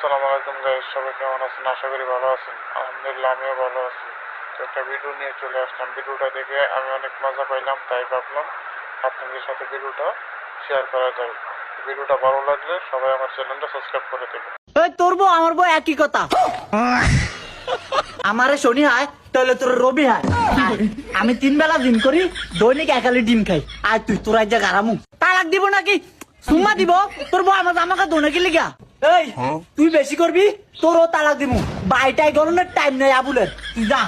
আসসালামু আলাইকুম গাইস, সবাই কেমন আছেন? আশা করি ভালো আছেন। আলহামদুলিল্লাহ আমিও ভালো আছি। তো একটা ভিডিও নিয়ে চলে আসলাম। ভিডিওটা দেখে আমি অনেক মজা পাইলাম, তাই ভাবলাম আপনাদের সাথে ভিডিওটা শেয়ার করা যায়। ভিডিওটা ভালো লাগলে সবাই আমার চ্যানেলটা সাবস্ক্রাইব করে দেবেন। এই তোর বউ আমার বউ একই কথা। আমারে শনি হয় তাহলে তোর রবি হয়। আমি 3 বেলা ডিম করি, দৈনিক একালি ডিম খাই। আর তুই তোর আজ গারামু তালাক দিব নাকি সুম্মা দিব? তোর বউ আমার জামাকা দোনে কি লিগা? এই তুই বেশি করবি, তোরও তালাক দিমু। বাইটাই গরনের টাইম নেই আবুলের, তুই যা।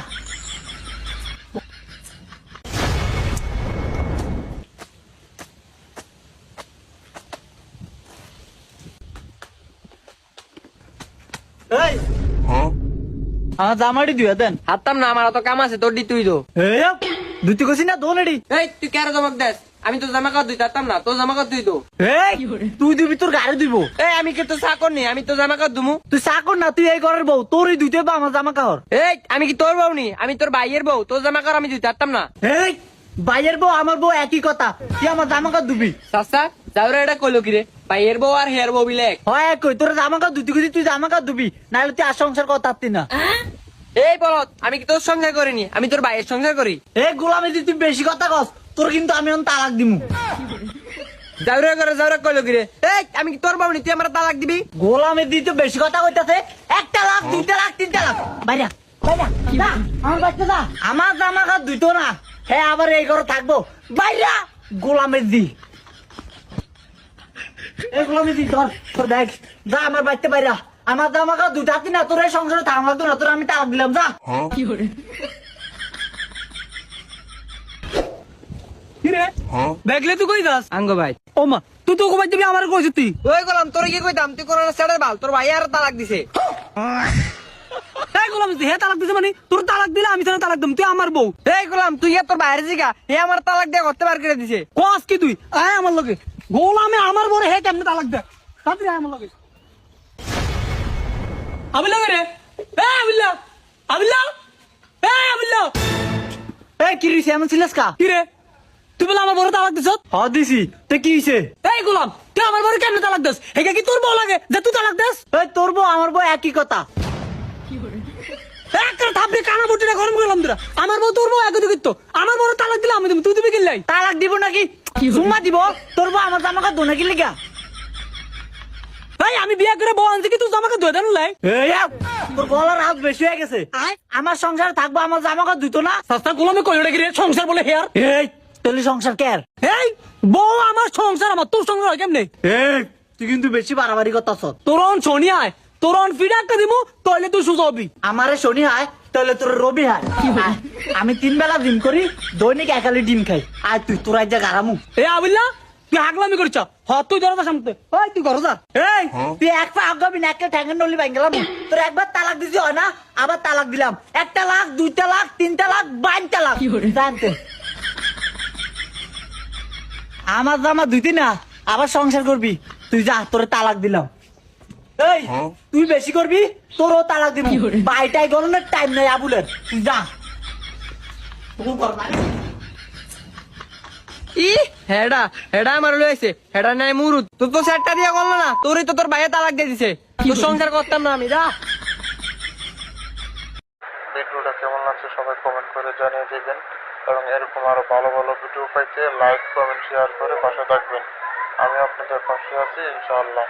এই আমার জামাটি দুই দেন। হাততাম না, আমার তো কাম আছে, তোর দি তুই দো। এই দুটি কছি না দোনেডি। এই তুই কেন জমক দেস? আমি তো জামা কাপড় দিতাম না, তোর জামা কাপড় তুই দো। এই তুই দিবি, তোর গাড়ি দিব। এই আমি কি তো চাকর নি? আমি তো জামা কাপড় দুমু। তুই চাকর না, তুই এই ঘরের বউ, তোর এই দুইতে বা আমার জামা কাপড়। এই আমি কি তোর বউ নি? আমি তোর ভাইয়ের বউ, তোর জামা কাপড় আমি দিতাম না। এই ভাইয়ের বউ আমার বউ একই কথা, তুই আমার জামা কাপড় দিবি। চাচা যাওরে এটা কইলো কি রে? ভাইয়ের বউ আর হেয়ার বউ বিলে এক। হয় কই তোর জামা কাপড় দুটি কছি, তুই জামা কাপড় দিবি, নাহলে তুই আর সংসার কথা থাকতি না। এই বলত, আমি কি তোর সংসার করিনি, আমি তোর ভাইয়ের সংসার করি। এই গোলামি দি তুই বেশি কথা কস, তোর কিন্তু আমি এখন তালাক দিমু। যাওরে করে যাওরে কইলো কি রে? এই আমি কি তোর বউ নি, তুই আমার তালাক দিবি? গোলামি দি তো বেশি কথা কইতাছে। 1 লাখ 2 লাখ 3 লাখ বাইরা বাইরা যা, আমার বাচ্চা যা। আমার জামা কাপড় দুইতো না, হ্যাঁ আবার এই ঘরে থাকবো। বাইরা গোলামি দি, এই গোলামি দি তোর তোর দেখ যা, আমার বাচ্চা বাইরা। আমার জামা কাপড় দুইটা হাতি না, তোর এই সংসারে থাকা লাগতো না, তোর আমি তালাক দিলাম, যা। দেখলে তুই কই যাস? আঙ্গ ভাই ও মা, তুই তো কমাই দিবি আমার কইছিস তুই। ওই গেলাম, তোর কি কইতাম? তুই কোন সেটার বাল, তোর ভাই আর তালাক দিছে। এই গোলাম হে তালাক দিছে মানে তোর তালাক দিলে আমি তোর তালাক দিম, তুই আমার বউ। এই গোলাম, তুই আর তোর বাইরে জিগা, হে আমার তালাক দিয়ে করতে বার করে দিছে। কস কি তুই? আয় আমার লগে। গোলামে আমার বড় হে কেমনে তালাক দে? তাড়াতাড়ি আয় আমার লগে। আবিল্লা রে, এ আবিল্লা, আবিল্লা, এ আবিল্লা। এই কি রিস এমন ছিলাস কা? কি রে, তুই বলে আমার বড় তালাক দিছ? হ দিছি, তো কি হইছে? এই গোলাম, তুই আমার বড় কেমনে তালাক দিস? এটা কি তোর বউ লাগে যে তুই তালাক দিস? এই তোর বউ আমার বউ একই কথা। একটা থাপড়ে কানা বুটিটা গরম করলাম তোরা। আমার বউ তোর বউ একই দিত তো। আমার বড় তালাক দিলে আমি দিম, তুই দিবি কিনলাই? তালাক দিব নাকি সুম্মা দিব? তোর বউ আমার জামা কাপড় দোনে কি লিগা? ভাই আমি বিয়ে করে বউ আনছি কি তুই জামাকে ধুয়ে দেন লাই? এই তোর গলার হাত বেশি হয়ে গেছে। আমার সংসার থাকবো, আমার জামা কাপড় ধুতো না। সস্তা গোলামে কই ওটা কি রে? সংসার বলে হেয়ার। এই তোর সংসার কের? এই বউ আমার সংসার, আমার তোর সংসার হয় কেমনে? এই তুই কিন্তু বেশি বাড়াবাড়ি করতাছ। তোর অন শনি আয়, তোর অন ফিডা একটা দিমু, তাইলে তুই সুযোগ হবি। আমারে শনি হয় তাহলে তোর রবি হয়। আমি 3 বেলা ডিম করি, দৈনিক একালি ডিম খাই। আর তুই তোর আজ গারামু। এ আবিল্লা, তুই হাগলামি করছ। হ তুই ধরো সামনে, ওই তুই ঘর যা। এই তুই এক পা আগাবি না, একটা ঠ্যাঙ্গের নলি ভাঙ গেলাম। তোর একবার তালাক দিছি হয় না, আবার তালাক দিলাম। 1 লাখ 2 লাখ 3 লাখ 5 লাখ জানতে। আমার জামা ধুইতি না, আবার সংসার করবি, তুই যা, তোর তালাক দিলাম। এই তুই বেশি করবি, তোরও তালাক দিব। বাইটাই গরনের টাইম নেই আবুলের, তুই যা। ই হেডা হেডা আমার লইছে, হেডা নাই মুরুদ। তুই তো সেটটা দিয়ে করলো না, তোরই তো তোর ভাইয়ে তালাক দিয়ে দিছে। তোর সংসার করতাম না আমি, যা। ভিডিওটা কেমন লাগছে সবাই কমেন্ট করে জানিয়ে দেবেন, এবং এরকম আরো ভালো ভালো ভিডিও পাইতে লাইক কমেন্ট শেয়ার করে পাশে থাকবেন। আমি আপনাদের পাশে আছি ইনশাআল্লাহ।